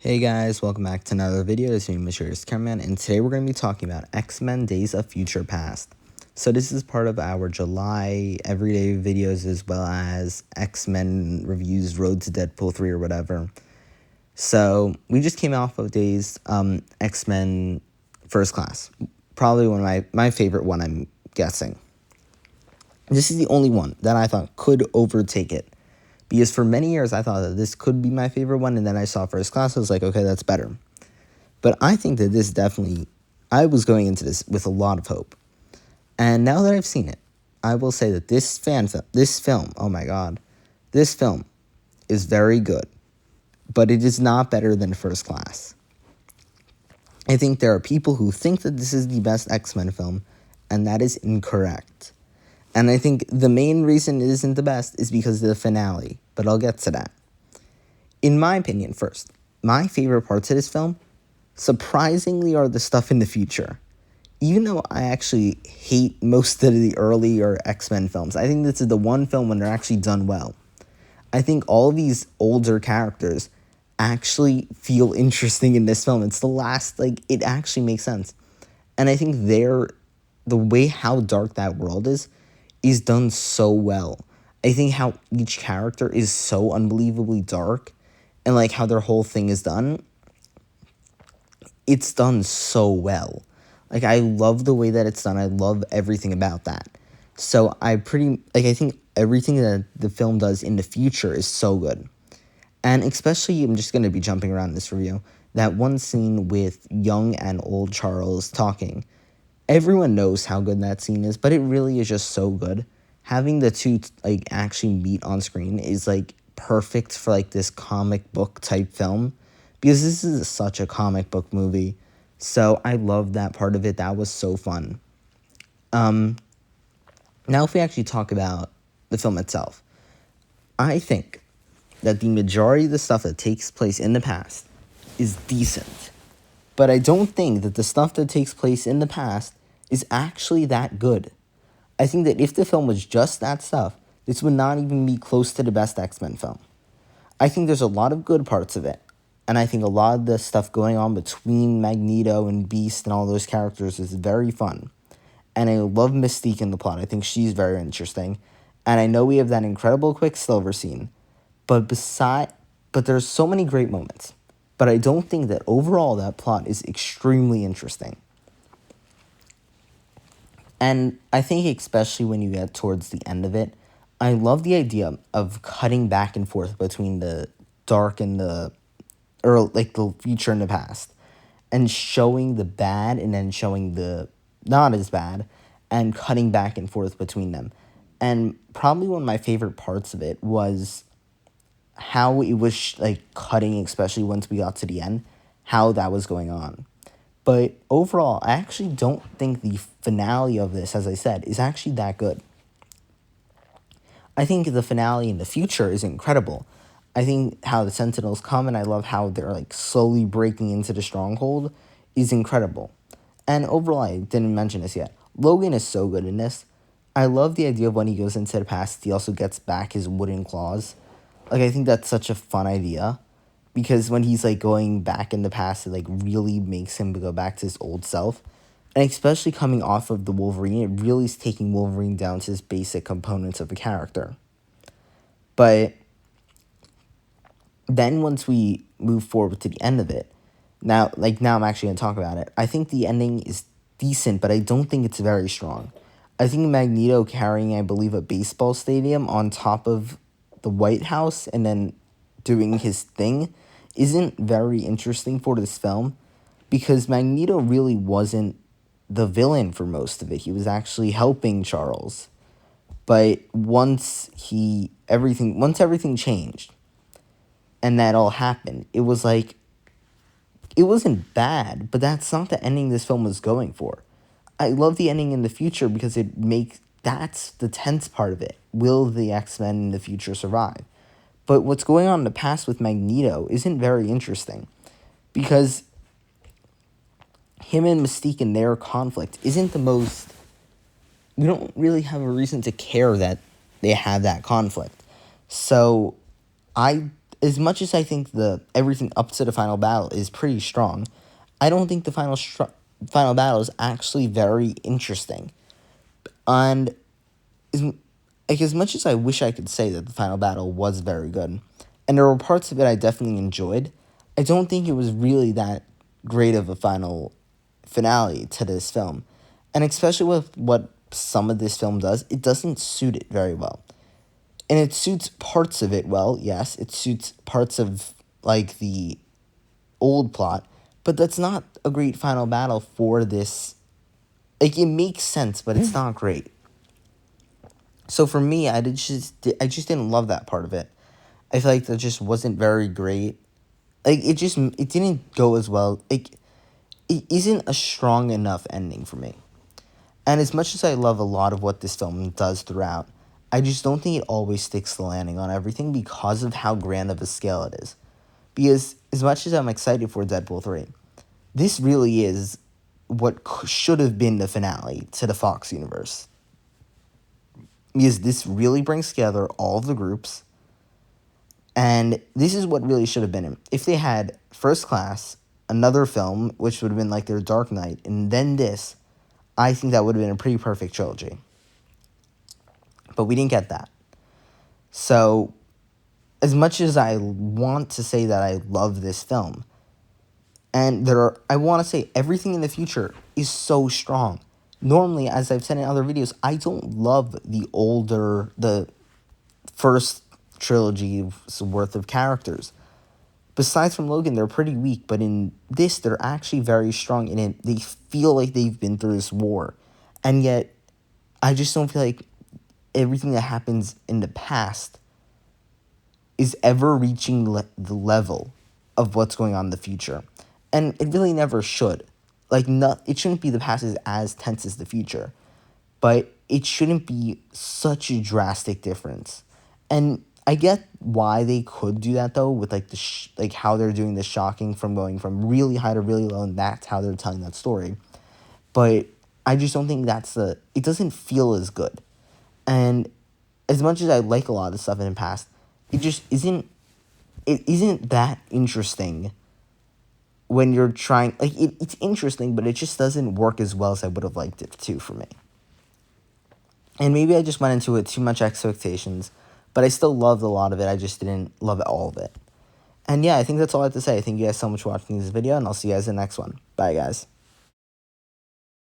Hey guys, welcome back to another video. It's me, Mysterious Cameraman, and today we're going to be talking about X-Men Days of Future Past. So this is part of our July everyday videos as well as X-Men reviews, Road to Deadpool 3 or whatever. So we just came off of Days X-Men First Class. Probably one of my favorite one, I'm guessing. This is the only one that I thought could overtake it. Because for many years, I thought that this could be my favorite one, and then I saw First Class, I was like, okay, that's better. But I think that this definitely, I was going into this with a lot of hope. And now that I've seen it, I will say that this film, oh my god, this film is very good. But it is not better than First Class. I think there are people who think that this is the best X-Men film, and that is incorrect. And I think the main reason it isn't the best is because of the finale, but I'll get to that. In my opinion, first, my favorite parts of this film, surprisingly, are the stuff in the future. Even though I actually hate most of the earlier X-Men films, I think this is the one film when they're actually done well. I think all of these older characters actually feel interesting in this film. It's the last, it actually makes sense. And I think the way how dark that world is done so well. I think how each character is so unbelievably dark and how their whole thing is done, it's done so well. I love the way that it's done. I love everything about that. So I think everything that the film does in the future is so good. And especially, I'm just going to be jumping around this review, that one scene with young and old Charles talking. Everyone knows how good that scene is, but it really is just so good. Having the two actually meet on screen is perfect for this comic book type film, because this is such a comic book movie. So I love that part of it. That was so fun. Now if we actually talk about the film itself, I think that the majority of the stuff that takes place in the past is decent. But I don't think that the stuff that takes place in the past is actually that good. I think that if the film was just that stuff, this would not even be close to the best X-Men film. I think there's a lot of good parts of it. And I think a lot of the stuff going on between Magneto and Beast and all those characters is very fun. And I love Mystique in the plot. I think she's very interesting. And I know we have that incredible Quicksilver scene. But there's so many great moments. But I don't think that overall that plot is extremely interesting. And I think especially when you get towards the end of it, I love the idea of cutting back and forth between the dark and the future and the past, and showing the bad and then showing the not as bad, and cutting back and forth between them. And probably one of my favorite parts of it was how it was cutting, especially once we got to the end, how that was going on. But overall, I actually don't think the finale of this, as I said, is actually that good. I think the finale in the future is incredible. I think how the Sentinels come, and I love how they're slowly breaking into the stronghold, is incredible. And overall, I didn't mention this yet, Logan is so good in this. I love the idea of when he goes into the past, he also gets back his wooden claws. I think that's such a fun idea. Because when he's going back in the past, it really makes him go back to his old self. And especially coming off of the Wolverine, it really is taking Wolverine down to his basic components of the character. But then once we move forward to the end of it, now I'm actually going to talk about it. I think the ending is decent, but I don't think it's very strong. I think Magneto carrying, I believe, a baseball stadium on top of the White House and then doing his thing isn't very interesting for this film, because Magneto really wasn't the villain for most of it. He was actually helping Charles. But once everything changed and that all happened, it was it wasn't bad, but that's not the ending this film was going for. I love the ending in the future because that's the tense part of it. Will the X-Men in the future survive? But what's going on in the past with Magneto isn't very interesting, because him and Mystique and their conflict isn't the most... We don't really have a reason to care that they have that conflict. So I as much as I think the everything up to the final battle is pretty strong, I don't think the final battle is actually very interesting. And as, like, as much as I wish I could say that the final battle was very good, and there were parts of it I definitely enjoyed, I don't think it was really that great of a finale to this film. And especially with what some of this film does, it doesn't suit it very well. And it suits parts of it well, yes. It suits parts of, like, the old plot, but that's not a great final battle for this. Like, it makes sense, but it's not great. So for me, I just didn't love that part of it. I feel like that just wasn't very great. Like, it didn't go as well. Like, it isn't a strong enough ending for me. And as much as I love a lot of what this film does throughout, I just don't think it always sticks the landing on everything because of how grand of a scale it is. Because as much as I'm excited for Deadpool 3, this really is what should have been the finale to the Fox universe. Because this really brings together all of the groups, and this is what really should have been it. If they had First Class, another film, which would have been like their Dark Knight, and then this, I think that would have been a pretty perfect trilogy. But we didn't get that. So, as much as I want to say that I love this film, and I want to say everything in the future is so strong. Normally, as I've said in other videos, I don't love the first trilogy's worth of characters. Besides from Logan, they're pretty weak, but in this, they're actually very strong, and they feel like they've been through this war. And yet, I just don't feel like everything that happens in the past is ever reaching the level of what's going on in the future. And it really never should. Like, it shouldn't be the past is as tense as the future. But it shouldn't be such a drastic difference. And I get why they could do that, though, with, like, like how they're doing the shocking from going from really high to really low, and that's how they're telling that story. But I just don't think it doesn't feel as good. And as much as I like a lot of the stuff in the past, it just isn't that interesting when you're trying, like, it's interesting, but it just doesn't work as well as I would have liked it to for me. And maybe I just went into it too much expectations, but I still loved a lot of it. I just didn't love all of it. And yeah, I think that's all I have to say. Thank you guys so much for watching this video, and I'll see you guys in the next one. Bye, guys.